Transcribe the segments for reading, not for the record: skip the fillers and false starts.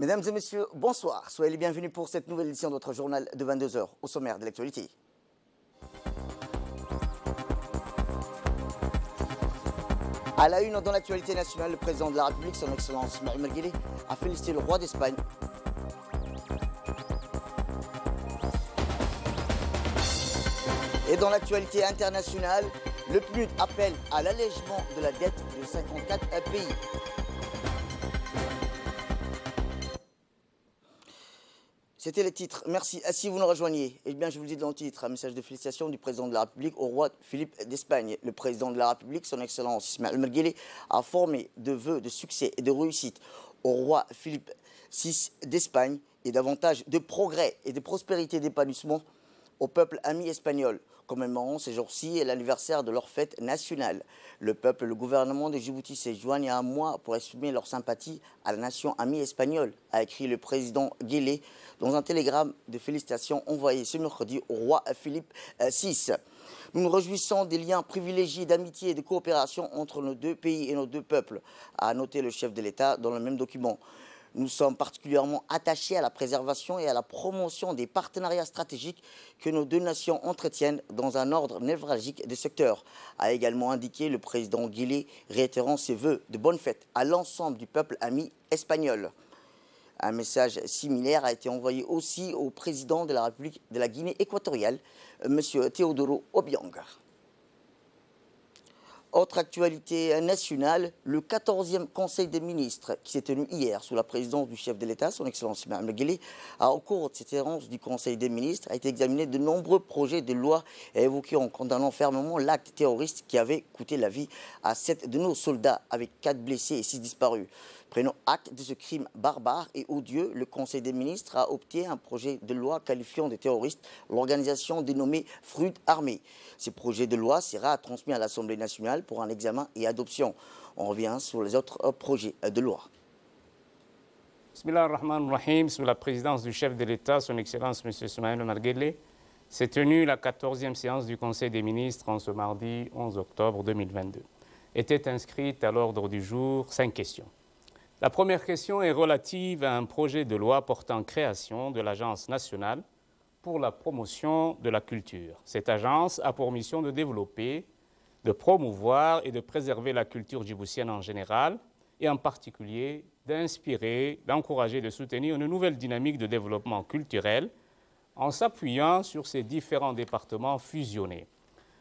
Mesdames et messieurs, bonsoir. Soyez les bienvenus pour cette nouvelle édition de notre journal de 22 heures au sommaire de l'actualité. À la une dans l'actualité nationale, le président de la République, son Excellence Ismaël Merguele, a félicité le roi d'Espagne. Et dans l'actualité internationale, le PNUD appelle à l'allègement de la dette de 54 pays. C'était les titres. Merci. Si vous nous rejoignez, eh bien, je vous le dis dans le titre, un message de félicitations du président de la République au roi Philippe d'Espagne. Le président de la République, son Excellence Ismaël Merguele, a formé de vœux de succès et de réussite au roi Philippe VI d'Espagne et davantage de progrès et de prospérité et d'épanouissement au peuple ami espagnol, commémorant ces jours-ci l'anniversaire de leur fête nationale. Le peuple et le gouvernement de Djibouti se joignent à moi pour exprimer leur sympathie à la nation amie espagnole, a écrit le président Guélé dans un télégramme de félicitations envoyé ce mercredi au roi Philippe VI. Nous nous réjouissons des liens privilégiés d'amitié et de coopération entre nos deux pays et nos deux peuples, a noté le chef de l'État dans le même document. Nous sommes particulièrement attachés à la préservation et à la promotion des partenariats stratégiques que nos deux nations entretiennent dans un ordre névralgique des secteurs, a également indiqué le président Guélé, réitérant ses vœux de bonne fête à l'ensemble du peuple ami espagnol. Un message similaire a été envoyé aussi au président de la République de la Guinée équatoriale, M. Teodoro Obiang. Autre actualité nationale, le 14e Conseil des ministres qui s'est tenu hier sous la présidence du chef de l'État, son Excellence Ismaël Merguele, au cours de cette séance du Conseil des ministres, a été examiné de nombreux projets de loi et évoqué en condamnant fermement l'acte terroriste qui avait coûté la vie à 7 de nos soldats avec 4 blessés et 6 disparus. Prenant acte de ce crime barbare et odieux, le Conseil des ministres a opté un projet de loi qualifiant de terroriste l'organisation dénommée Fruit Armé. Ce projet de loi sera transmis à l'Assemblée nationale pour un examen et adoption. On revient sur les autres projets de loi. Bismillah ar-Rahman ar-Rahim, sous la présidence du chef de l'État, son Excellence M. Ismaël Merguele, s'est tenue la 14e séance du Conseil des ministres en ce mardi 11 octobre 2022. Étaient inscrites à l'ordre du jour 5 questions. La première question est relative à un projet de loi portant création de l'Agence nationale pour la promotion de la culture. Cette agence a pour mission de développer, de promouvoir et de préserver la culture djiboutienne en général et en particulier d'inspirer, d'encourager et de soutenir une nouvelle dynamique de développement culturel en s'appuyant sur ces différents départements fusionnés.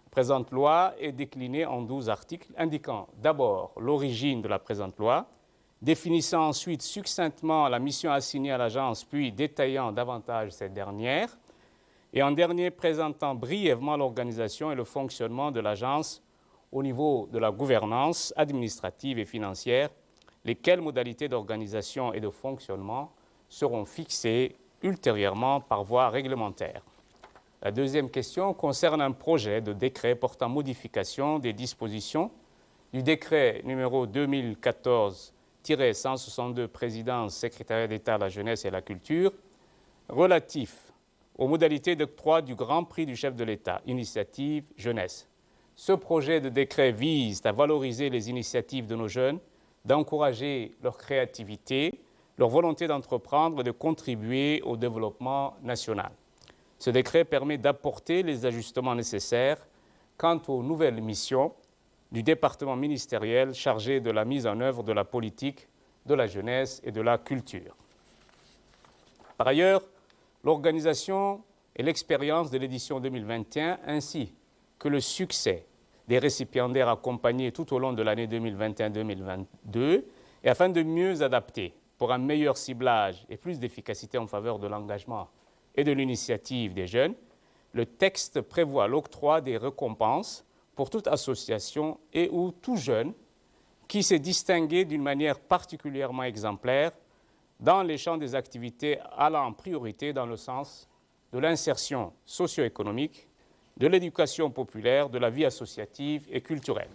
La présente loi est déclinée en 12 articles indiquant d'abord l'origine de la présente loi, définissant ensuite succinctement la mission assignée à l'agence, puis détaillant davantage cette dernière, et en dernier présentant brièvement l'organisation et le fonctionnement de l'agence au niveau de la gouvernance administrative et financière, lesquelles modalités d'organisation et de fonctionnement seront fixées ultérieurement par voie réglementaire. La deuxième question concerne un projet de décret portant modification des dispositions du décret numéro 2014-162 présidence secrétariat d'État à la jeunesse et à la culture relatif aux modalités d'octroi du Grand Prix du chef de l'État, initiative jeunesse. Ce projet de décret vise à valoriser les initiatives de nos jeunes, d'encourager leur créativité, leur volonté d'entreprendre et de contribuer au développement national. Ce décret permet d'apporter les ajustements nécessaires quant aux nouvelles missions du département ministériel chargé de la mise en œuvre de la politique de la jeunesse et de la culture. Par ailleurs, l'organisation et l'expérience de l'édition 2021 ainsi que le succès des récipiendaires accompagnés tout au long de l'année 2021-2022 et afin de mieux adapter pour un meilleur ciblage et plus d'efficacité en faveur de l'engagement et de l'initiative des jeunes, le texte prévoit l'octroi des récompenses pour toute association et ou tout jeune qui s'est distingué d'une manière particulièrement exemplaire dans les champs des activités allant en priorité dans le sens de l'insertion socio-économique, de l'éducation populaire, de la vie associative et culturelle.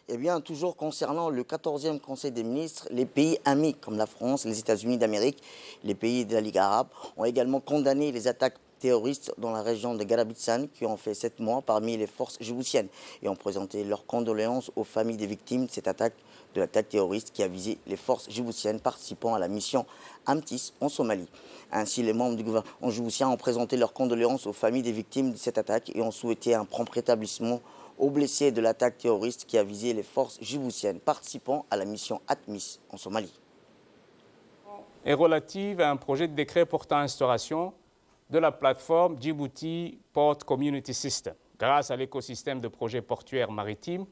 Eh bien, toujours concernant le 14e Conseil des ministres, les pays amis comme la France, les États-Unis d'Amérique, les pays de la Ligue arabe ont également condamné les attaques terroristes dans la région de Garabitsan qui ont fait 7 mois parmi les forces djiboutiennes et ont présenté leurs condoléances aux familles des victimes de cette attaque de l'attaque terroriste qui a visé les forces djiboutiennes participant à la mission Amtis en Somalie. Ainsi, les membres du gouvernement djiboutien ont présenté leurs condoléances aux familles des victimes de cette attaque et ont souhaité un prompt rétablissement aux blessés de l'attaque terroriste qui a visé les forces djiboutiennes participant à la mission ATMIS en Somalie. Est relative à un projet de décret portant instauration de la plateforme Djibouti Port Community System, grâce à l'écosystème de projets portuaires maritimes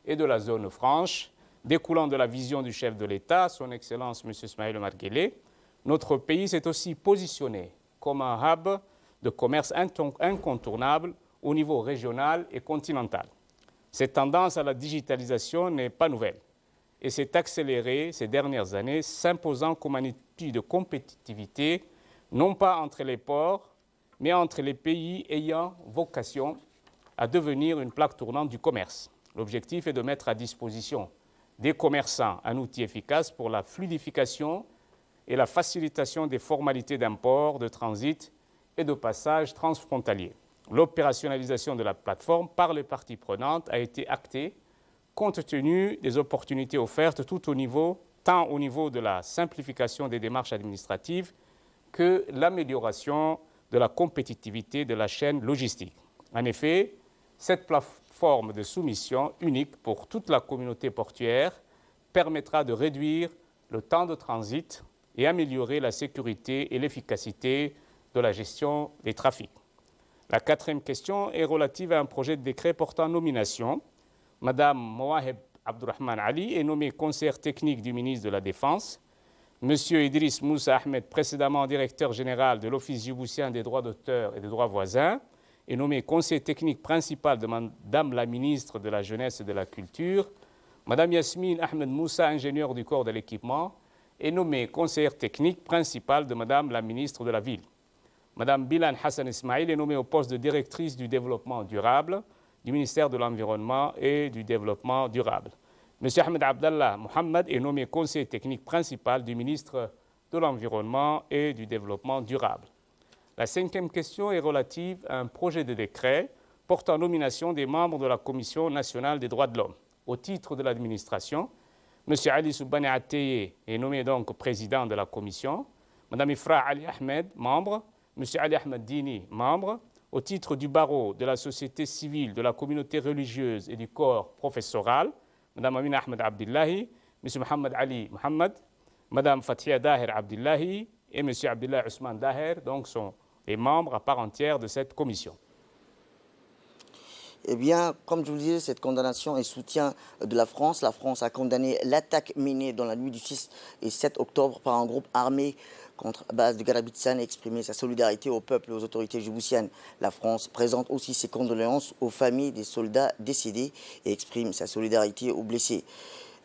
et de la zone franche, découlant de la vision du chef de l'État, son Excellence M. Ismaël Omar Guelleh. Notre pays s'est aussi positionné comme un hub de commerce incontournable au niveau régional et continental. Cette tendance à la digitalisation n'est pas nouvelle et s'est accélérée ces dernières années, s'imposant comme un outil de compétitivité, non pas entre les ports, mais entre les pays ayant vocation à devenir une plaque tournante du commerce. L'objectif est de mettre à disposition des commerçants un outil efficace pour la fluidification et la facilitation des formalités d'import, de transit et de passage transfrontalier. L'opérationnalisation de la plateforme par les parties prenantes a été actée compte tenu des opportunités offertes tant au niveau de la simplification des démarches administratives que l'amélioration de la compétitivité de la chaîne logistique. En effet, cette plateforme de soumission unique pour toute la communauté portuaire permettra de réduire le temps de transit et améliorer la sécurité et l'efficacité de la gestion des trafics. La quatrième question est relative à un projet de décret portant nomination. Madame Mouaheb Abdurrahman Ali est nommée conseillère technique du ministre de la Défense. Monsieur Idriss Moussa Ahmed, précédemment directeur général de l'Office djiboutien des droits d'auteur et des droits voisins, est nommé conseiller technique principal de Madame la ministre de la Jeunesse et de la Culture. Madame Yasmine Ahmed Moussa, ingénieure du corps de l'équipement, est nommée conseillère technique principale de Madame la ministre de la Ville. Madame Bilan Hassan Ismail est nommée au poste de directrice du développement durable du ministère de l'Environnement et du Développement durable. M. Ahmed Abdallah Mohamed est nommé conseiller technique principal du ministre de l'Environnement et du Développement durable. La cinquième question est relative à un projet de décret portant nomination des membres de la Commission nationale des droits de l'homme. Au titre de l'administration, M. Ali Soubani Atteye est nommé donc président de la commission, Mme Ifra Ali Ahmed, membre, M. Ali Ahmed Dini, membre, au titre du barreau, de la société civile, de la communauté religieuse et du corps professoral, Mme Amina Ahmed Abdillahi, M. Mohamed Ali Mohamed, Mme Fathia Daher Abdillahi et M. Abdullah Ousmane Daher, donc sont les membres à part entière de cette commission. Eh bien, comme je vous le disais, cette condamnation est soutien de la France. La France a condamné l'attaque menée dans la nuit du 6 et 7 octobre par un groupe armé contre la base de Garabitsan et exprimé sa solidarité au peuple et aux autorités djiboutiennes. La France présente aussi ses condoléances aux familles des soldats décédés et exprime sa solidarité aux blessés.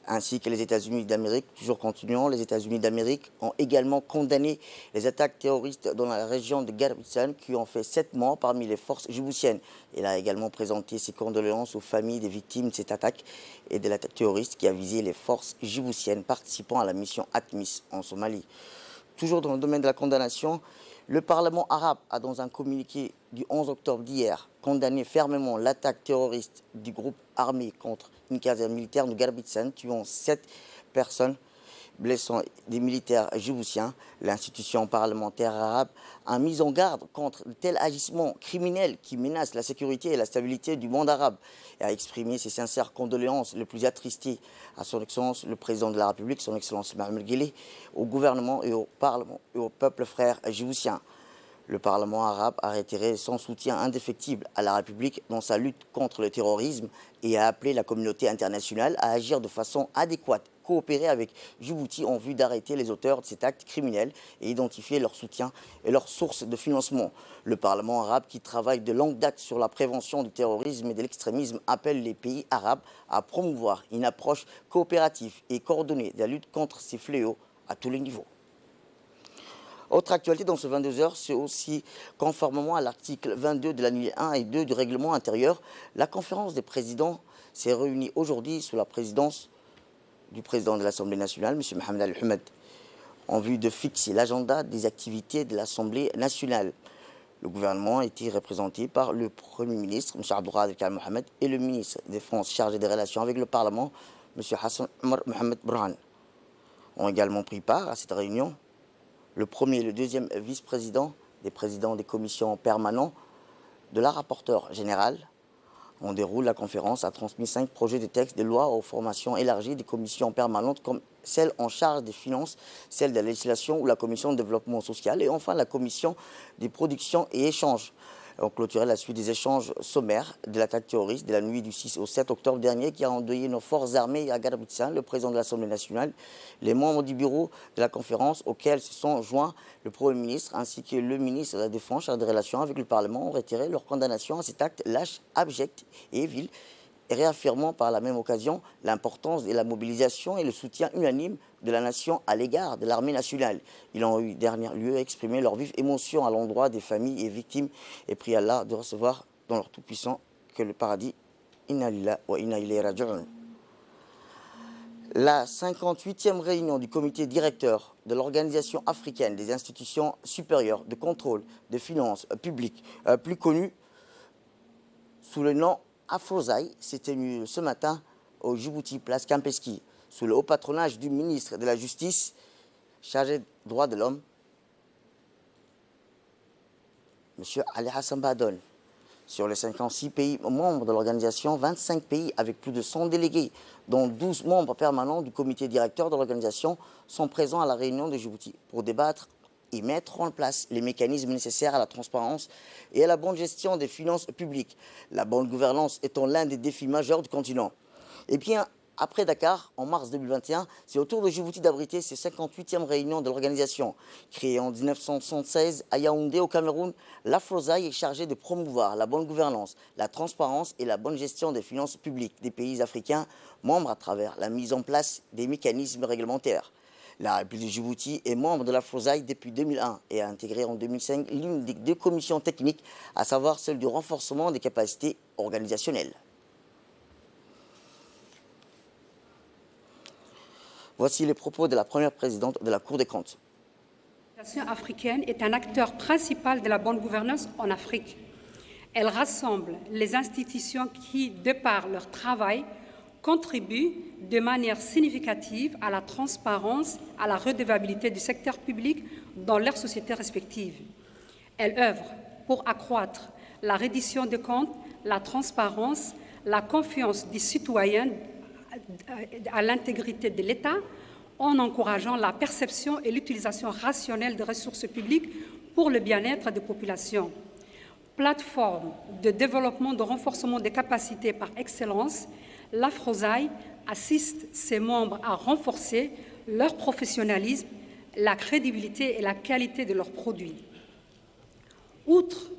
Ainsi que les États-Unis d'Amérique, toujours continuant, les États-Unis d'Amérique ont également condamné les attaques terroristes dans la région de Garabitsan qui ont fait 7 morts parmi les forces djiboutiennes. Il a également présenté ses condoléances aux familles des victimes de cette attaque et de l'attaque terroriste qui a visé les forces djiboutiennes participant à la mission ATMIS en Somalie. Toujours dans le domaine de la condamnation, le Parlement arabe a, dans un communiqué du 11 octobre d'hier, condamné fermement l'attaque terroriste du groupe armé contre une caserne militaire de Garabitsan, tuant 7 personnes, blessant des militaires djiboutiens. L'institution parlementaire arabe a mis en garde contre de tels agissements criminels qui menacent la sécurité et la stabilité du monde arabe et a exprimé ses sincères condoléances les plus attristées à son Excellence, le Président de la République, son Excellence Ismaël Guelleh, au gouvernement et au Parlement et au peuple frère djiboutien. Le Parlement arabe a réitéré son soutien indéfectible à la République dans sa lutte contre le terrorisme et a appelé la communauté internationale à agir de façon adéquate, coopérer avec Djibouti en vue d'arrêter les auteurs de cet acte criminel et identifier leur soutien et leurs sources de financement. Le Parlement arabe, qui travaille de longue date sur la prévention du terrorisme et de l'extrémisme, appelle les pays arabes à promouvoir une approche coopérative et coordonnée de la lutte contre ces fléaux à tous les niveaux. Autre actualité dans ce 22h, c'est aussi, conformément à l'article 22 de l'année 1 et 2 du règlement intérieur, la conférence des présidents s'est réunie aujourd'hui sous la présidence du président de l'Assemblée nationale, M. Mohamed Al-Humed, en vue de fixer l'agenda des activités de l'Assemblée nationale. Le gouvernement a été représenté par le Premier ministre, M. Abdelkader Mohamed, et le ministre des Finances chargé des relations avec le Parlement, M. Hassan Omar Mohamed Brhan. Ont également pris part à cette réunion le premier et le deuxième vice-président, des présidents des commissions permanentes, de la rapporteure générale. En déroule, la conférence a transmis 5 projets de textes de loi aux formations élargies des commissions permanentes comme celle en charge des finances, celle de la législation ou la commission de développement social et enfin la commission des productions et échanges. On clôturait la suite des échanges sommaires de l'attaque terroriste de la nuit du 6 au 7 octobre dernier qui a endeuillé nos forces armées à Garbitsan, le président de l'Assemblée nationale, les membres du bureau de la conférence auxquels se sont joints le Premier ministre ainsi que le ministre de la Défense chargé des relations avec le Parlement ont retiré leur condamnation à cet acte lâche, abject et vil, et réaffirmant par la même occasion l'importance de la mobilisation et le soutien unanime de la nation à l'égard de l'armée nationale. Ils ont eu dernier lieu à exprimer leur vive émotion à l'endroit des familles et victimes et prié Allah de recevoir dans leur tout-puissant que le paradis. Inna lillahi wa inna ilayhi raji'un. La 58e réunion du comité directeur de l'Organisation africaine des institutions supérieures de contrôle des finances publiques, plus connue sous le nom Afrozaï, s'est tenue ce matin au Djibouti, place Campeski, sous le haut patronage du ministre de la Justice, chargé des droits de l'homme, M. Ali Hassan Badon. Sur les 56 pays membres de l'organisation, 25 pays avec plus de 100 délégués, dont 12 membres permanents du comité directeur de l'organisation, sont présents à la réunion de Djibouti pour débattre et mettre en place les mécanismes nécessaires à la transparence et à la bonne gestion des finances publiques, la bonne gouvernance étant l'un des défis majeurs du continent. Et bien, après Dakar, en mars 2021, c'est au tour de Djibouti d'abriter ses 58e réunions de l'organisation. Créée en 1976 à Yaoundé, au Cameroun, l'Afrozaï est chargée de promouvoir la bonne gouvernance, la transparence et la bonne gestion des finances publiques des pays africains, membres à travers la mise en place des mécanismes réglementaires. La République de Djibouti est membre de l'Afrozaï depuis 2001 et a intégré en 2005 l'une des 2 commissions techniques, à savoir celle du renforcement des capacités organisationnelles. Voici les propos de la première présidente de la Cour des comptes. L'Union africaine est un acteur principal de la bonne gouvernance en Afrique. Elle rassemble les institutions qui, de par leur travail, contribuent de manière significative à la transparence, à la redevabilité du secteur public dans leurs sociétés respectives. Elle œuvre pour accroître la reddition des comptes, la transparence, la confiance des citoyens à l'intégrité de l'État, en encourageant la perception et l'utilisation rationnelle des ressources publiques pour le bien-être des populations. Plateforme de développement, de renforcement des capacités par excellence, l'Afrozaï assiste ses membres à renforcer leur professionnalisme, la crédibilité et la qualité de leurs produits. Outre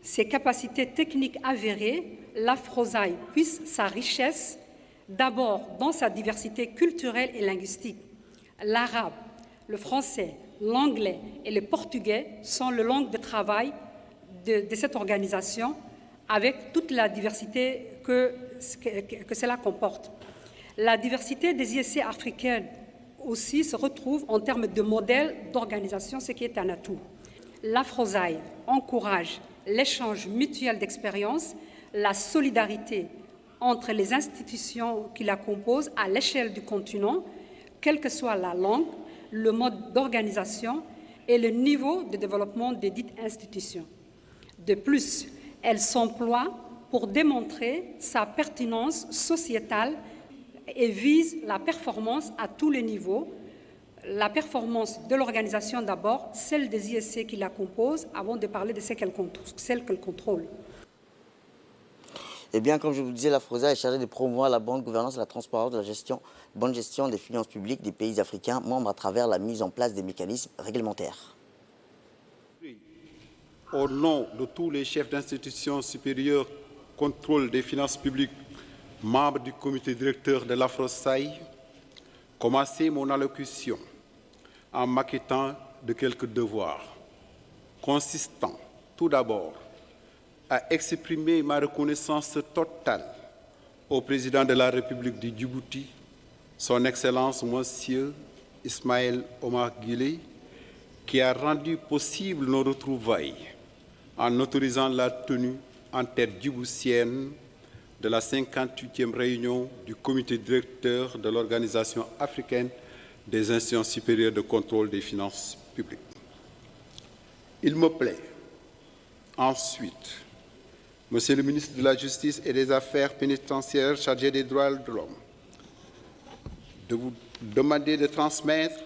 ses capacités techniques avérées, l'Afrozaï puise sa richesse d'abord dans sa diversité culturelle et linguistique. L'arabe, le français, l'anglais et le portugais sont les langues de travail de cette organisation, avec toute la diversité que cela comporte. La diversité des ISC africaines aussi se retrouve en termes de modèles d'organisation, ce qui est un atout. L'Afrozaï encourage l'échange mutuel d'expériences, la solidarité entre les institutions qui la composent à l'échelle du continent, quelle que soit la langue, le mode d'organisation et le niveau de développement des dites institutions. De plus, elle s'emploie pour démontrer sa pertinence sociétale et vise la performance à tous les niveaux, la performance de l'organisation d'abord, celle des ISC qui la composent, avant de parler de celle qu'elle contrôle. Eh bien, comme je vous disais, l'Afrozaï est chargée de promouvoir la bonne gouvernance, la transparence, la bonne gestion des finances publiques des pays africains, membres à travers la mise en place des mécanismes réglementaires. Au nom de tous les chefs d'institutions supérieures contrôle des finances publiques, membres du comité directeur de l'Afrozaï, commencer mon allocution en m'acquittant de quelques devoirs, consistant tout d'abord à exprimer ma reconnaissance totale au président de la République du Djibouti, son Excellence Monsieur Ismaël Omar Guelleh, qui a rendu possible nos retrouvailles en autorisant la tenue en terre djiboutienne de la 58e réunion du comité directeur de l'Organisation africaine des instances supérieures de contrôle des finances publiques. Il me plaît ensuite, Monsieur le ministre de la Justice et des Affaires pénitentiaires chargé des droits de l'homme, de vous demander de transmettre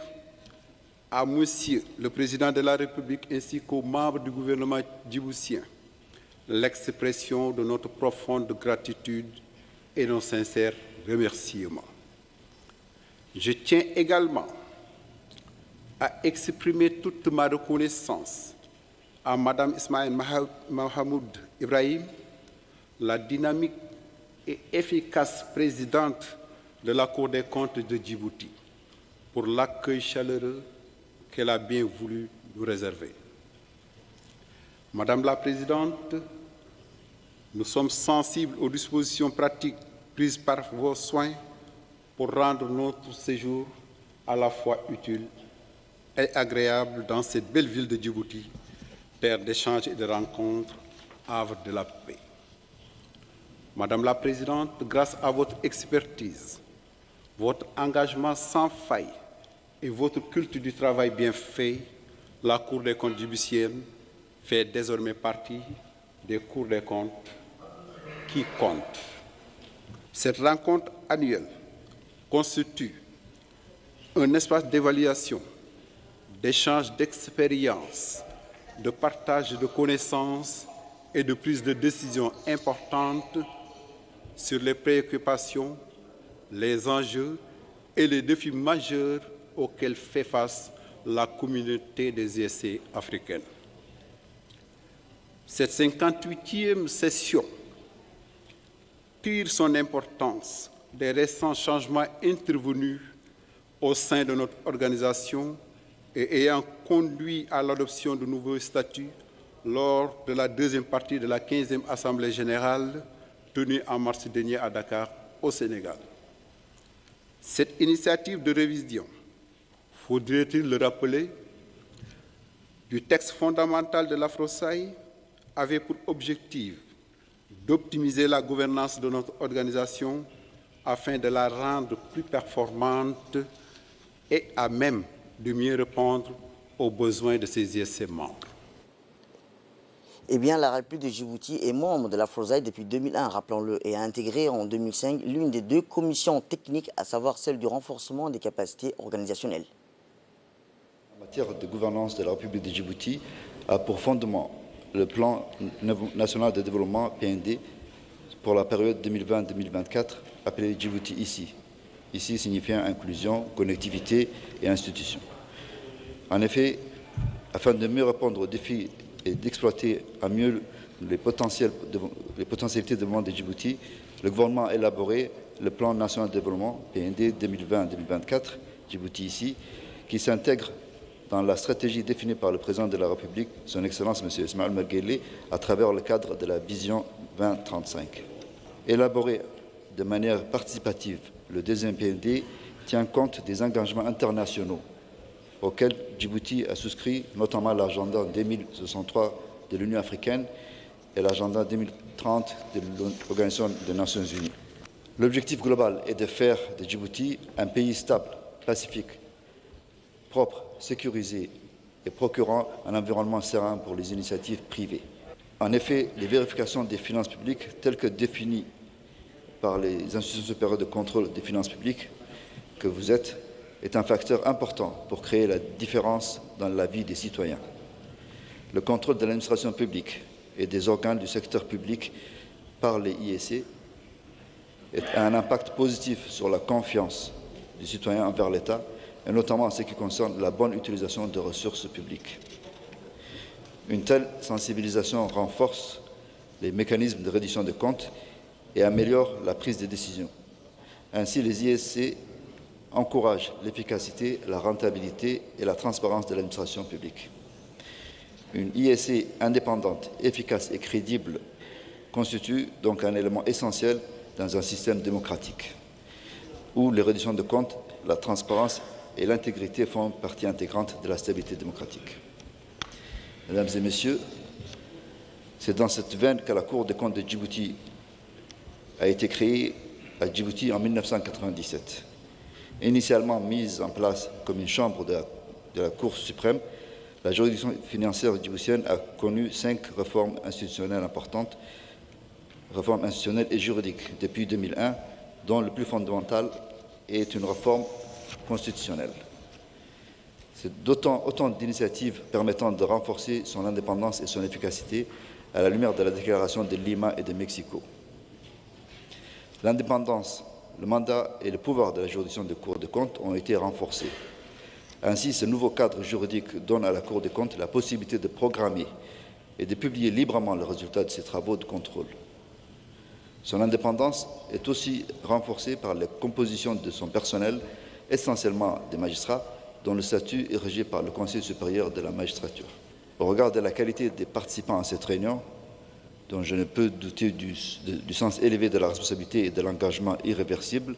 à Monsieur le Président de la République ainsi qu'aux membres du gouvernement djiboutien l'expression de notre profonde gratitude et nos sincères remerciements. Je tiens également à exprimer toute ma reconnaissance à Madame Ismaël Mahamoud Ibrahim, la dynamique et efficace présidente de la Cour des comptes de Djibouti, pour l'accueil chaleureux qu'elle a bien voulu nous réserver. Madame la Présidente, nous sommes sensibles aux dispositions pratiques prises par vos soins pour rendre notre séjour à la fois utile et agréable dans cette belle ville de Djibouti, terre d'échanges et de rencontres, havre de la paix. Madame la Présidente, grâce à votre expertise, votre engagement sans faille et votre culte du travail bien fait, la Cour des comptes djiboutienne fait désormais partie des cours des comptes qui comptent. Cette rencontre annuelle constitue un espace d'évaluation, d'échange d'expériences, de partage de connaissances et de prise de décisions importantes sur les préoccupations, les enjeux et les défis majeurs auxquels fait face la communauté des ISC africaines. Cette 58e session tire son importance des récents changements intervenus au sein de notre organisation et ayant conduit à l'adoption de nouveaux statuts lors de la deuxième partie de la 15e Assemblée générale tenue en mars dernier à Dakar, au Sénégal. Cette initiative de révision, faudrait-il le rappeler, du texte fondamental de l'AFROSAI avait pour objectif d'optimiser la gouvernance de notre organisation afin de la rendre plus performante et à même de mieux répondre aux besoins de ses ISC membres. Eh bien, la République de Djibouti est membre de la FROSAI depuis 2001, rappelons-le, et a intégré en 2005 l'une des deux commissions techniques, à savoir celle du renforcement des capacités organisationnelles. En matière de gouvernance de la République de Djibouti, a pour fondement le plan national de développement PND pour la période 2020-2024, appelé Djibouti ici. Ici signifiant inclusion, connectivité et institutions. En effet, afin de mieux répondre aux défis et d'exploiter à mieux les potentialités de développement de Djibouti, le gouvernement a élaboré le plan national de développement PND 2020-2024, Djibouti ici, qui s'intègre dans la stratégie définie par le président de la République, son Excellence M. Ismaël Omar Guelleh, à travers le cadre de la Vision 2035. Élaboré de manière participative, le deuxième PND tient compte des engagements internationaux auxquels Djibouti a souscrit, notamment l'agenda 2063 de l'Union africaine et l'agenda 2030 de l'Organisation des Nations unies. L'objectif global est de faire de Djibouti un pays stable, pacifique, propre, sécurisé et procurant un environnement serein pour les initiatives privées. En effet, les vérifications des finances publiques telles que définies par les institutions supérieures de contrôle des finances publiques que vous êtes est un facteur important pour créer la différence dans la vie des citoyens. Le contrôle de l'administration publique et des organes du secteur public par les ISC a un impact positif sur la confiance des citoyens envers l'État, et notamment en ce qui concerne la bonne utilisation des ressources publiques. Une telle sensibilisation renforce les mécanismes de reddition de comptes et améliore la prise de décision. Ainsi, les ISC encouragent l'efficacité, la rentabilité et la transparence de l'administration publique. Une ISC indépendante, efficace et crédible constitue donc un élément essentiel dans un système démocratique, où les redditions de comptes, la transparence et l'intégrité font partie intégrante de la stabilité démocratique. Mesdames et Messieurs, c'est dans cette veine que la Cour des comptes de Djibouti a été créée à Djibouti en 1997. Initialement mise en place comme une chambre de la Cour suprême, la juridiction financière djiboutienne a connu 5 réformes institutionnelles importantes, réformes institutionnelles et juridiques depuis 2001, dont le plus fondamental est une réforme constitutionnelle. C'est autant d'initiatives permettant de renforcer son indépendance et son efficacité à la lumière de la déclaration de Lima et de Mexico. L'indépendance, le mandat et le pouvoir de la juridiction de Cour des comptes ont été renforcés. Ainsi, ce nouveau cadre juridique donne à la Cour des comptes la possibilité de programmer et de publier librement le résultat de ses travaux de contrôle. Son indépendance est aussi renforcée par la composition de son personnel, essentiellement des magistrats, dont le statut est régi par le Conseil supérieur de la magistrature. Au regard de la qualité des participants à cette réunion, dont je ne peux douter du sens élevé de la responsabilité et de l'engagement irréversible,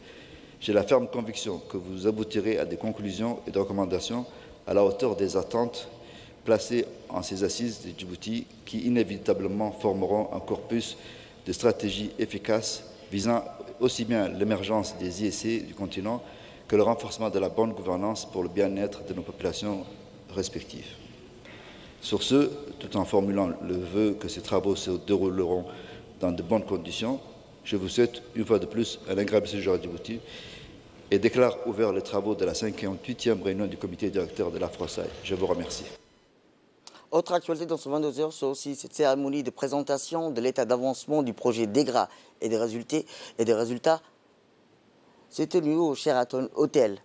j'ai la ferme conviction que vous aboutirez à des conclusions et des recommandations à la hauteur des attentes placées en ces assises de Djibouti qui inévitablement formeront un corpus de stratégies efficaces visant aussi bien l'émergence des IEC du continent que le renforcement de la bonne gouvernance pour le bien-être de nos populations respectives. Sur ce, tout en formulant le vœu que ces travaux se dérouleront dans de bonnes conditions, je vous souhaite une fois de plus un agréable séjour à Djibouti et déclare ouvert les travaux de la 58e réunion du comité directeur de l'AFROSAI. Je vous remercie. Autre actualité dans ce 22h, c'est aussi cette cérémonie de présentation de l'état d'avancement du projet DEGRA et des résultats s'est tenue au Sheraton Hotel.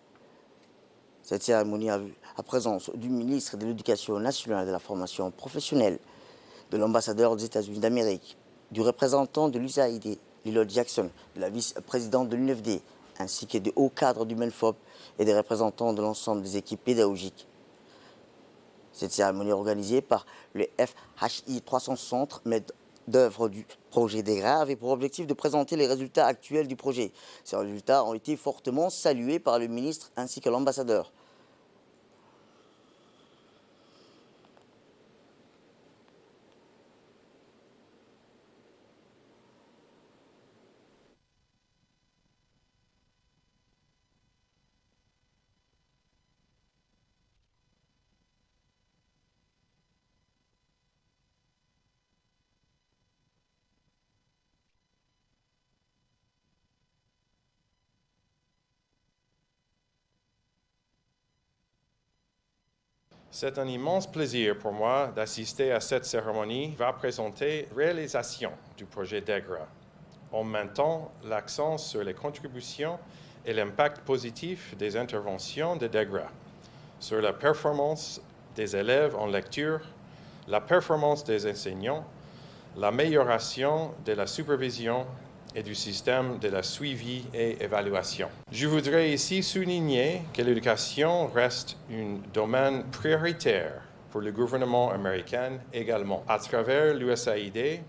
Cette cérémonie a vu la présence du ministre de l'Éducation nationale et de la formation professionnelle, de l'ambassadeur des États-Unis d'Amérique, du représentant de l'USAID, Lilo Jackson, de la vice-présidente de l'UNFD, ainsi que des hauts cadres du MENFOP et des représentants de l'ensemble des équipes pédagogiques. Cette cérémonie organisée par le FHI 300 Centre maître d'œuvre du projet DEGRA avait pour objectif de présenter les résultats actuels du projet. Ces résultats ont été fortement salués par le ministre ainsi que l'ambassadeur. C'est un immense plaisir pour moi d'assister à cette cérémonie qui va présenter la réalisation du projet DEGRA, en mettant l'accent sur les contributions et l'impact positif des interventions de DEGRA, sur la performance des élèves en lecture, la performance des enseignants, l'amélioration de la supervision et du système de la suivi et évaluation. Je voudrais ici souligner que l'éducation reste un domaine prioritaire pour le gouvernement américain également. À travers l'USAID,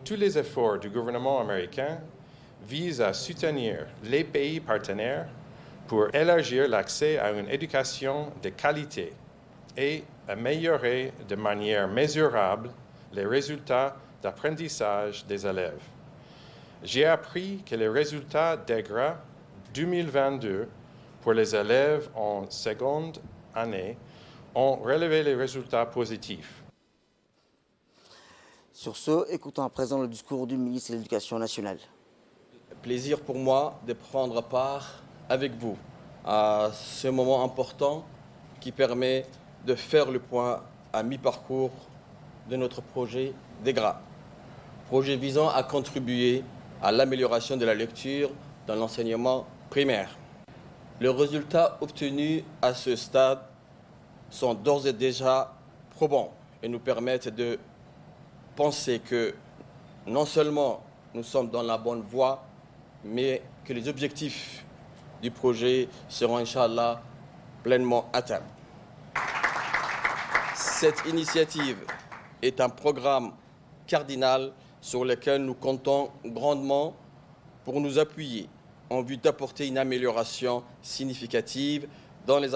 tous les efforts du gouvernement américain visent à soutenir les pays partenaires pour élargir l'accès à une éducation de qualité et améliorer de manière mesurable les résultats d'apprentissage des élèves. J'ai appris que les résultats DEGRA 2022 pour les élèves en seconde année ont relevé les résultats positifs. Sur ce, écoutons à présent le discours du ministre de l'Éducation nationale. Plaisir pour moi de prendre part avec vous à ce moment important qui permet de faire le point à mi-parcours de notre projet DEGRA. Projet visant à contribuer à l'amélioration de la lecture dans l'enseignement primaire. Les résultats obtenus à ce stade sont d'ores et déjà probants et nous permettent de penser que non seulement nous sommes dans la bonne voie, mais que les objectifs du projet seront, Inch'Allah, pleinement atteints. Cette initiative est un programme cardinal sur lequel nous comptons grandement pour nous appuyer en vue d'apporter une amélioration significative dans les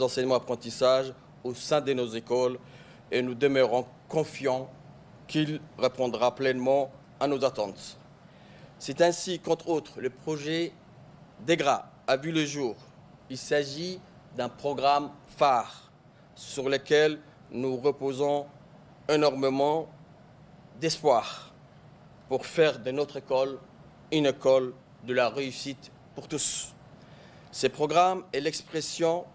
enseignements-apprentissages au sein de nos écoles et nous demeurons confiants qu'il répondra pleinement à nos attentes. C'est ainsi qu'entre autres, le projet DEGRA a vu le jour. Il s'agit d'un programme phare sur lequel nous reposons énormément d'espoir pour faire de notre école une école de la réussite pour tous. Ce programme est l'expression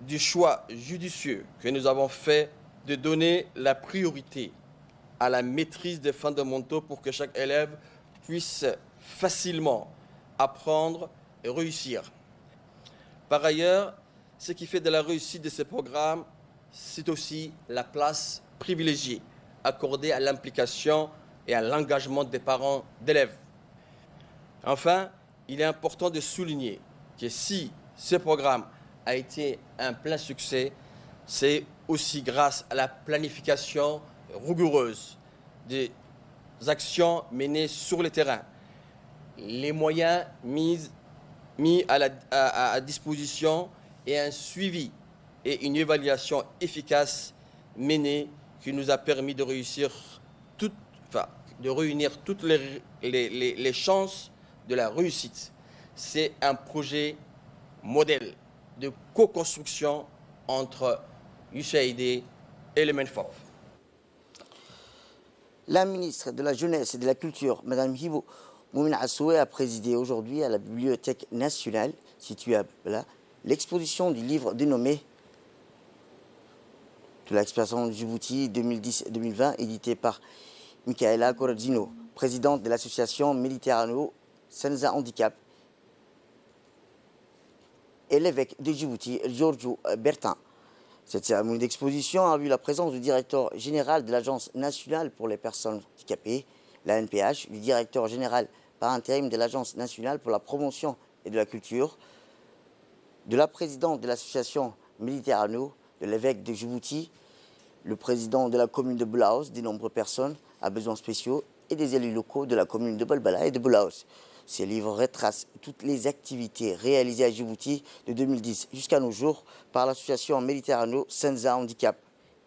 du choix judicieux que nous avons fait de donner la priorité à la maîtrise des fondamentaux pour que chaque élève puisse facilement apprendre et réussir. Par ailleurs, ce qui fait de la réussite de ce programme, c'est aussi la place privilégiée accordée à l'implication et à l'engagement des parents d'élèves. Enfin, il est important de souligner que si ce programme a été un plein succès, c'est aussi grâce à la planification rigoureuse des actions menées sur le terrain, les moyens mis à disposition et un suivi et une évaluation efficace menée qui nous a permis de réussir de réunir toutes les chances de la réussite. C'est un projet modèle de co-construction entre USAID et le MENFOP. La ministre de la Jeunesse et de la Culture, Mme Hibo Moumine Assoué, a présidé aujourd'hui à la Bibliothèque nationale, située à Bala, l'exposition du livre dénommé de l'exploitation de Djibouti 2010-2020, édité par Michaela Coradzino, présidente de l'association Méditerrano-Senza Handicap, et l'évêque de Djibouti, Giorgio Bertin. Cette cérémonie d'exposition a vu la présence du directeur général de l'Agence nationale pour les personnes handicapées, la NPH, du directeur général par intérim de l'Agence nationale pour la promotion et de la culture, de la présidente de l'association Méditerrano, de l'évêque de Djibouti, le président de la commune de Boulaos, des nombreuses personnes à besoins spéciaux et des élus locaux de la commune de Balbala et de Boulaos. Ces livres retracent toutes les activités réalisées à Djibouti de 2010 jusqu'à nos jours par l'association Méditerrano Senza Handicap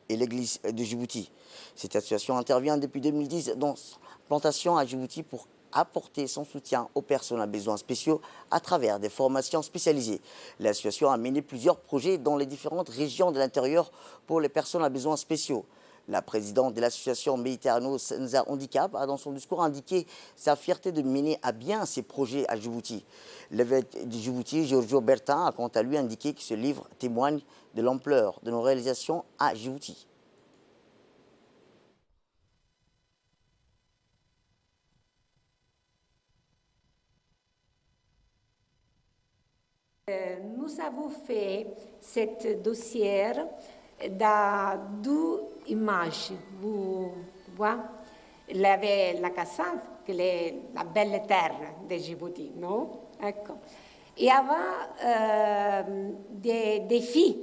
et l'église de Djibouti. Cette association intervient depuis 2010 dans son plantation à Djibouti pour apporter son soutien aux personnes à besoins spéciaux à travers des formations spécialisées. L'association a mené plusieurs projets dans les différentes régions de l'intérieur pour les personnes à besoins spéciaux. La présidente de l'association Méditerrano Senza Handicap a dans son discours indiqué sa fierté de mener à bien ces projets à Djibouti. L'évêque de Djibouti, Giorgio Bertin, a quant à lui indiqué que ce livre témoigne de l'ampleur de nos réalisations à Djibouti. Nous avons fait cette dossier dans deux images. Vous voyez, il y avait la Cassave, qui est la belle terre de Djibouti, non? Ecco. Il y avait des défis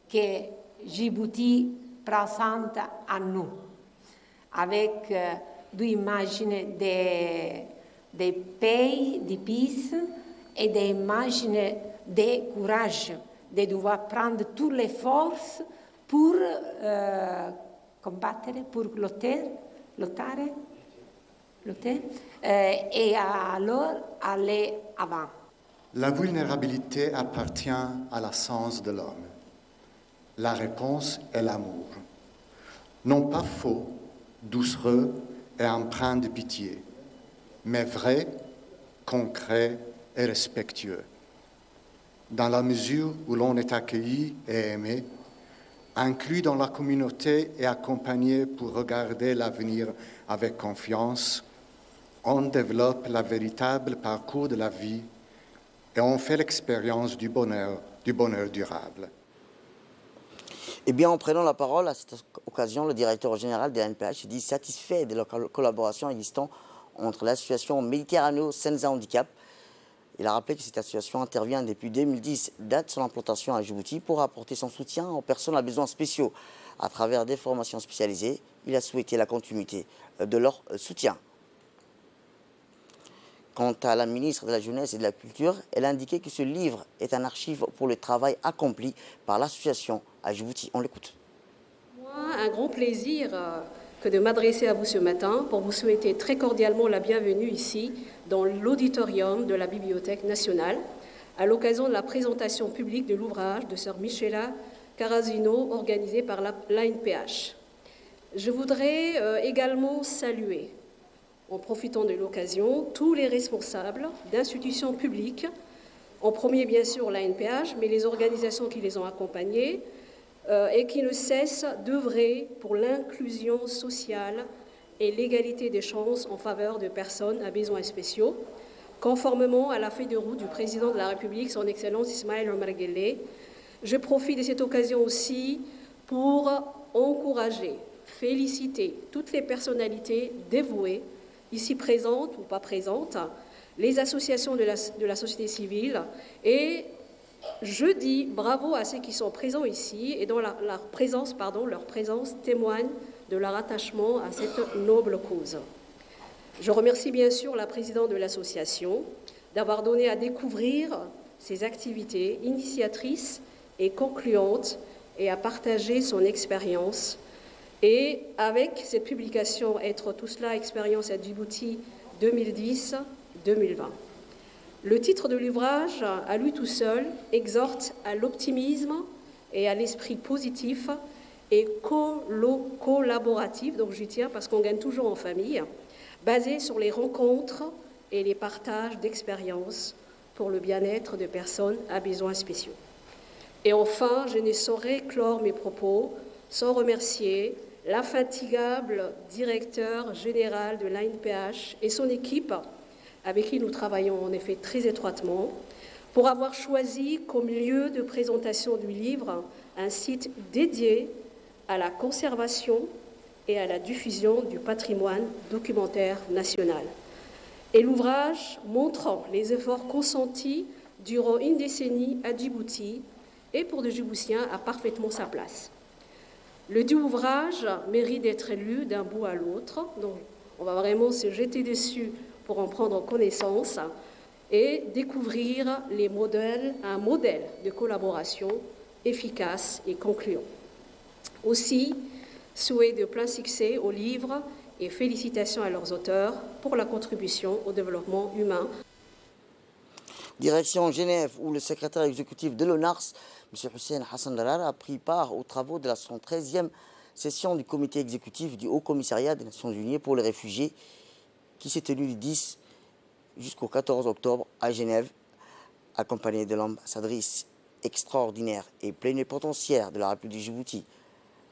que Djibouti présente à nous, avec deux images des pays, des pays, et des images de courage, de devoir prendre toutes les forces pour combattre, pour lutter, et alors aller avant. La vulnérabilité appartient à l'essence de l'homme. La réponse est l'amour. Non pas faux, doucereux et empreint de pitié, mais vrai, concret et respectueux. Dans la mesure où l'on est accueilli et aimé, inclus dans la communauté et accompagné pour regarder l'avenir avec confiance, on développe le véritable parcours de la vie et on fait l'expérience du bonheur durable. Eh bien, en prenant la parole à cette occasion, le directeur général de la NPH dit satisfait de la collaboration existante entre l'association Méditerrano Senza Handicap. Il a rappelé que cette association intervient depuis 2010, date son implantation à Djibouti, pour apporter son soutien aux personnes à besoins spéciaux. À travers des formations spécialisées, il a souhaité la continuité de leur soutien. Quant à la ministre de la Jeunesse et de la Culture, elle a indiqué que ce livre est un archive pour le travail accompli par l'association à Djibouti. On l'écoute. Moi, un grand plaisir que de m'adresser à vous ce matin pour vous souhaiter très cordialement la bienvenue ici dans l'auditorium de la Bibliothèque nationale à l'occasion de la présentation publique de l'ouvrage de sœur Michela Carrasino organisé par l'ANPH. Je voudrais également saluer, en profitant de l'occasion, tous les responsables d'institutions publiques, en premier bien sûr l'ANPH, mais les organisations qui les ont accompagnés et qui ne cessent d'œuvrer pour l'inclusion sociale et l'égalité des chances en faveur de personnes à besoins spéciaux, conformément à la feuille de route du président de la République, son Excellence Ismaël Omar Guelleh. Je profite de cette occasion aussi pour encourager, féliciter toutes les personnalités dévouées, ici présentes ou pas présentes, les associations de la société civile, et je dis bravo à ceux qui sont présents ici et dont leur présence témoigne de leur attachement à cette noble cause. Je remercie bien sûr la présidente de l'association d'avoir donné à découvrir ses activités initiatrices et concluantes et à partager son expérience. Et avec cette publication « Être tout cela, expérience à Djibouti 2010-2020 ». Le titre de l'ouvrage, à lui tout seul, exhorte à l'optimisme et à l'esprit positif et collaboratif, donc j'y tiens parce qu'on gagne toujours en famille, basé sur les rencontres et les partages d'expériences pour le bien-être de personnes à besoins spéciaux. Et enfin, je ne saurais clore mes propos sans remercier l'infatigable directeur général de l'ANPH et son équipe, avec qui nous travaillons en effet très étroitement, pour avoir choisi comme lieu de présentation du livre un site dédié à la conservation et à la diffusion du patrimoine documentaire national. Et l'ouvrage montrant les efforts consentis durant une décennie à Djibouti et pour des Djiboutiens a parfaitement sa place. Le dit ouvrage mérite d'être lu d'un bout à l'autre, donc on va vraiment se jeter dessus pour en prendre connaissance et découvrir un modèle de collaboration efficace et concluant. Aussi, souhait de plein succès au livre et félicitations à leurs auteurs pour la contribution au développement humain. Direction Genève, où le secrétaire exécutif de l'ONARS, M. Hussein Hassan Darar, a pris part aux travaux de la 113e session du comité exécutif du Haut Commissariat des Nations Unies pour les réfugiés, qui s'est tenue du 10 jusqu'au 14 octobre à Genève, accompagné de l'ambassadrice extraordinaire et plénipotentiaire de la République de Djibouti.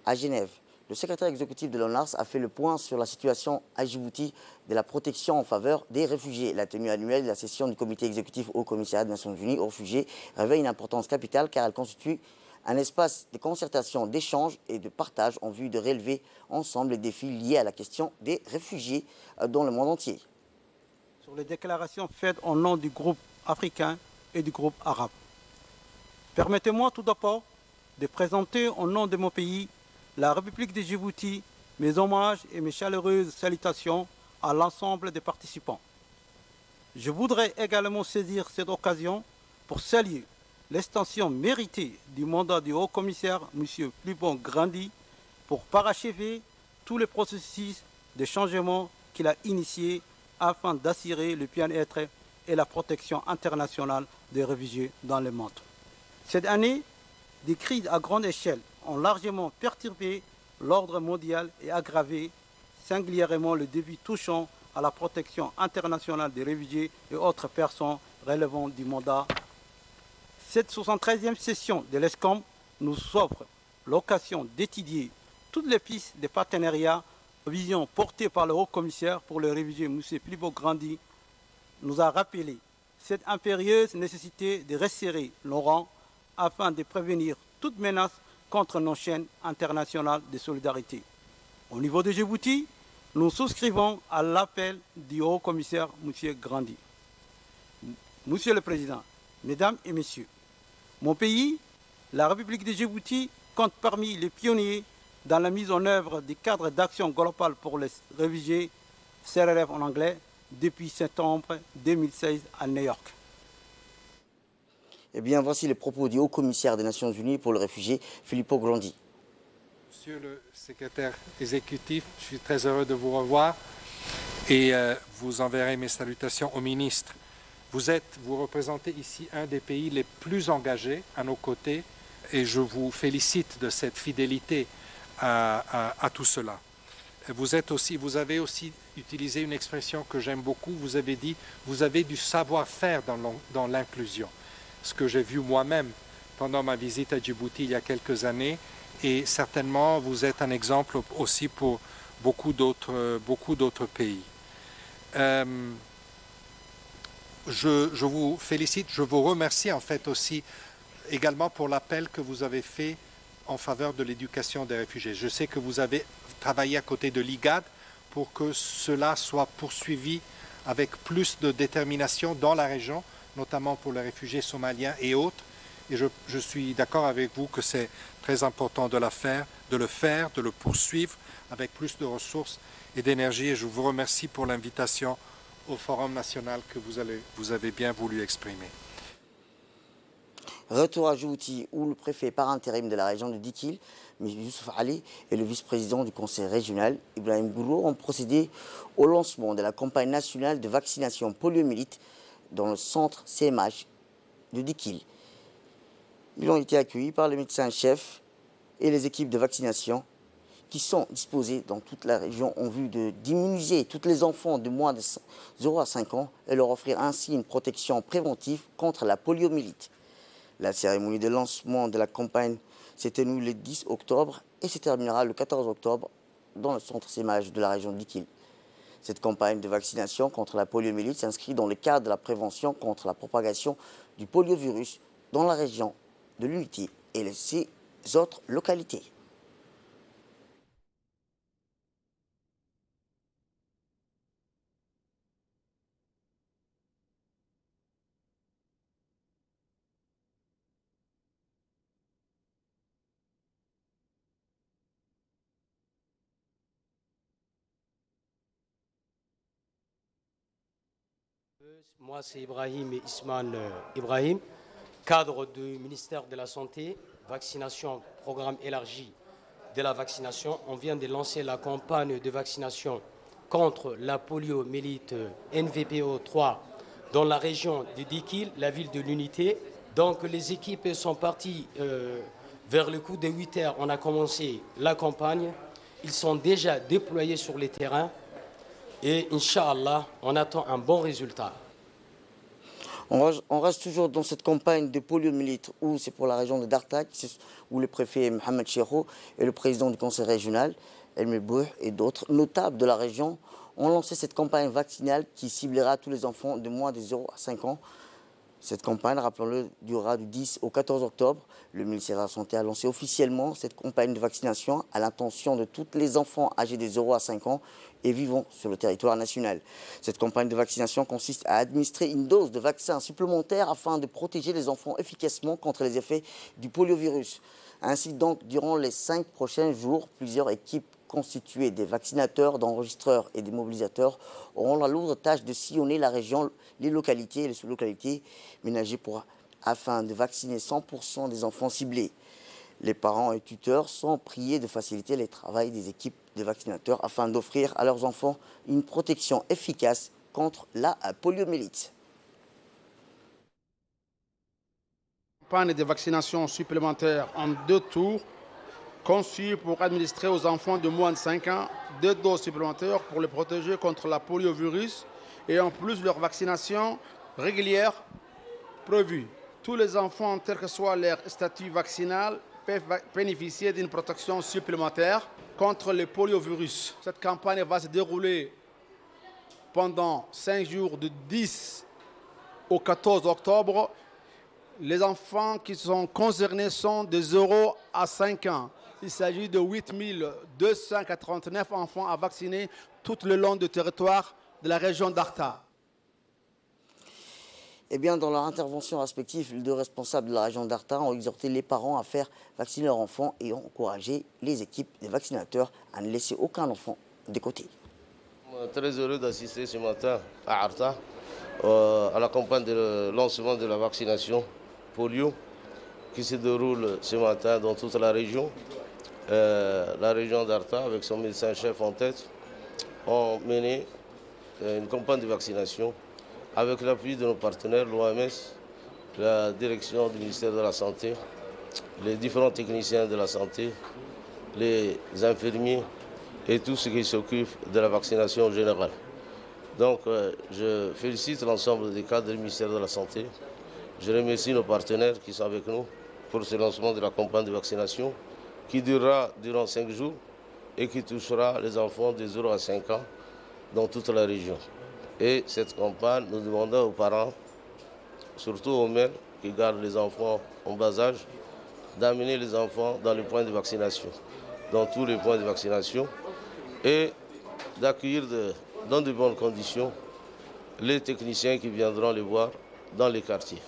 À Genève, le secrétaire exécutif de l'ONARS a fait le point sur la situation à Djibouti de la protection en faveur des réfugiés. La tenue annuelle de la session du comité exécutif au Commissariat des Nations Unies aux réfugiés revêt une importance capitale car elle constitue un espace de concertation, d'échange et de partage en vue de relever ensemble les défis liés à la question des réfugiés dans le monde entier. Sur les déclarations faites au nom du groupe africain et du groupe arabe. Permettez-moi tout d'abord de présenter au nom de mon pays, la République de Djibouti, mes hommages et mes chaleureuses salutations à l'ensemble des participants. Je voudrais également saisir cette occasion pour saluer l'extension méritée du mandat du haut-commissaire M. Filippo Grandi pour parachever tous les processus de changement qu'il a initiés afin d'assurer le bien-être et la protection internationale des réfugiés dans le monde. Cette année, des crises à grande échelle ont largement perturbé l'ordre mondial et aggravé singulièrement le défi touchant à la protection internationale des réfugiés et autres personnes relevant du mandat. Cette 73e session de l'ESCOM nous offre l'occasion d'étudier toutes les pistes de partenariat aux visions portées par le haut-commissaire pour les réfugiés, M. Filippo Grandi, nous a rappelé cette impérieuse nécessité de resserrer nos rangs afin de prévenir toute menace contre nos chaînes internationales de solidarité. Au niveau de Djibouti, nous souscrivons à l'appel du haut-commissaire M. Grandi. Monsieur le Président, Mesdames et Messieurs, mon pays, la République de Djibouti, compte parmi les pionniers dans la mise en œuvre du cadre d'action global pour les réfugiés, CRRF en anglais, depuis septembre 2016 à New York. Eh bien, voici les propos du haut-commissaire des Nations Unies pour les réfugiés, Filippo Grandi. Monsieur le secrétaire exécutif, je suis très heureux de vous revoir et vous enverrez mes salutations au ministre. Vous représentez ici un des pays les plus engagés à nos côtés et je vous félicite de cette fidélité à tout cela. Vous avez aussi utilisé une expression que j'aime beaucoup, vous avez dit, vous avez du savoir-faire dans l'inclusion. Ce que j'ai vu moi-même pendant ma visite à Djibouti il y a quelques années et certainement vous êtes un exemple aussi pour beaucoup d'autres pays. Je vous félicite, je vous remercie en fait aussi également pour l'appel que vous avez fait en faveur de l'éducation des réfugiés. Je sais que vous avez travaillé à côté de l'IGAD pour que cela soit poursuivi avec plus de détermination dans la région, notamment pour les réfugiés somaliens et autres. Et je suis d'accord avec vous que c'est très important de le faire, de le poursuivre avec plus de ressources et d'énergie. Et je vous remercie pour l'invitation au Forum national que vous avez bien voulu exprimer. Retour à Djibouti, où le préfet par intérim de la région de Dikil, M. Youssouf Ali, et le vice-président du conseil régional, Ibrahim Gourou, ont procédé au lancement de la campagne nationale de vaccination poliomyélite dans le centre CMH de Dikil. Ils ont été accueillis par les médecins-chefs et les équipes de vaccination qui sont disposées dans toute la région en vue d'immuniser tous les enfants de moins de 0 à 5 ans et leur offrir ainsi une protection préventive contre la poliomyélite. La cérémonie de lancement de la campagne s'est tenue le 10 octobre et se terminera le 14 octobre dans le centre CMH de la région de Dikil. Cette campagne de vaccination contre la poliomyélite s'inscrit dans le cadre de la prévention contre la propagation du poliovirus dans la région de l'Unité et ses autres localités. Moi, c'est Ibrahim Ismail Ibrahim, cadre du ministère de la Santé, vaccination, programme élargi de la vaccination. On vient de lancer la campagne de vaccination contre la poliomyélite NVPO 3 dans la région de Dikil, la ville de l'Unité. Donc les équipes sont parties vers le coup de 8 heures. On a commencé la campagne. Ils sont déjà déployés sur les terrains. Et Inch'Allah, on attend un bon résultat. On reste toujours dans cette campagne de poliomyélite où c'est pour la région de Dartak, où le préfet Mohamed Cheikhou et le président du conseil régional, Elmel Bouh et d'autres notables de la région ont lancé cette campagne vaccinale qui ciblera tous les enfants de moins de 0 à 5 ans. Cette campagne, rappelons-le, durera du 10 au 14 octobre. Le ministère de la Santé a lancé officiellement cette campagne de vaccination à l'intention de tous les enfants âgés de 0 à 5 ans et vivant sur le territoire national. Cette campagne de vaccination consiste à administrer une dose de vaccin supplémentaire afin de protéger les enfants efficacement contre les effets du poliovirus. Ainsi donc, durant les 5 prochains jours, plusieurs équipes constituées des vaccinateurs, d'enregistreurs et des mobilisateurs auront la lourde tâche de sillonner la région, les localités et les sous-localités ménagées afin de vacciner 100% des enfants ciblés. Les parents et tuteurs sont priés de faciliter le travail des équipes de vaccinateurs afin d'offrir à leurs enfants une protection efficace contre la poliomyélite. Campagne de vaccination supplémentaire en 2 tours, conçue pour administrer aux enfants de moins de 5 ans 2 doses supplémentaires pour les protéger contre la poliovirus et en plus leur vaccination régulière prévue. Tous les enfants, quel que soit leur statut vaccinal, peuvent bénéficier d'une protection supplémentaire contre le poliovirus. Cette campagne va se dérouler pendant 5 jours de 10 au 14 octobre. Les enfants qui sont concernés sont de 0 à 5 ans. Il s'agit de 8 289 enfants à vacciner tout le long du territoire de la région d'Arta. Eh bien, dans leur intervention respective, les 2 responsables de la région d'Arta ont exhorté les parents à faire vacciner leurs enfants et ont encouragé les équipes des vaccinateurs à ne laisser aucun enfant de côté. On est très heureux d'assister ce matin à Arta à la campagne de lancement de la vaccination polio qui se déroule ce matin dans toute la région. la région d'Arta, avec son médecin-chef en tête, ont mené une campagne de vaccination avec l'appui de nos partenaires, l'OMS, la direction du ministère de la Santé, les différents techniciens de la santé, les infirmiers et tous ceux qui s'occupent de la vaccination générale. Donc, je félicite l'ensemble des cadres du ministère de la Santé. Je remercie nos partenaires qui sont avec nous pour ce lancement de la campagne de vaccination qui durera durant 5 jours et qui touchera les enfants de 0 à 5 ans dans toute la région. Et cette campagne, nous demandons aux parents, surtout aux mères qui gardent les enfants en bas âge, d'amener les enfants dans les points de vaccination, dans tous les points de vaccination, et d'accueillir dans de bonnes conditions les techniciens qui viendront les voir dans les quartiers.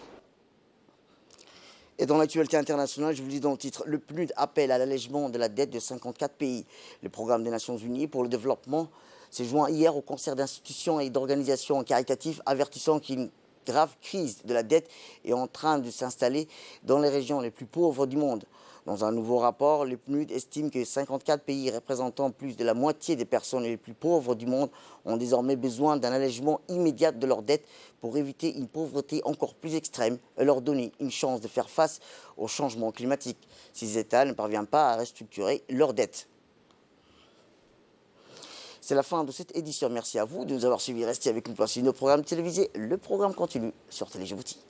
Et dans l'actualité internationale, je vous dis dans le titre, le PNUD appelle à l'allègement de la dette de 54 pays. Le programme des Nations Unies pour le développement s'est joint hier au concert d'institutions et d'organisations caritatives avertissant qu'une grave crise de la dette est en train de s'installer dans les régions les plus pauvres du monde. Dans un nouveau rapport, le PNUD estime que 54 pays représentant plus de la moitié des personnes les plus pauvres du monde ont désormais besoin d'un allègement immédiat de leurs dettes pour éviter une pauvreté encore plus extrême et leur donner une chance de faire face au changement climatique. Ces États ne parviennent pas à restructurer leurs dettes. C'est la fin de cette édition. Merci à vous de nous avoir suivis. Restez avec nous pour suivre nos programmes télévisés. Le programme continue sur Télé Djibouti.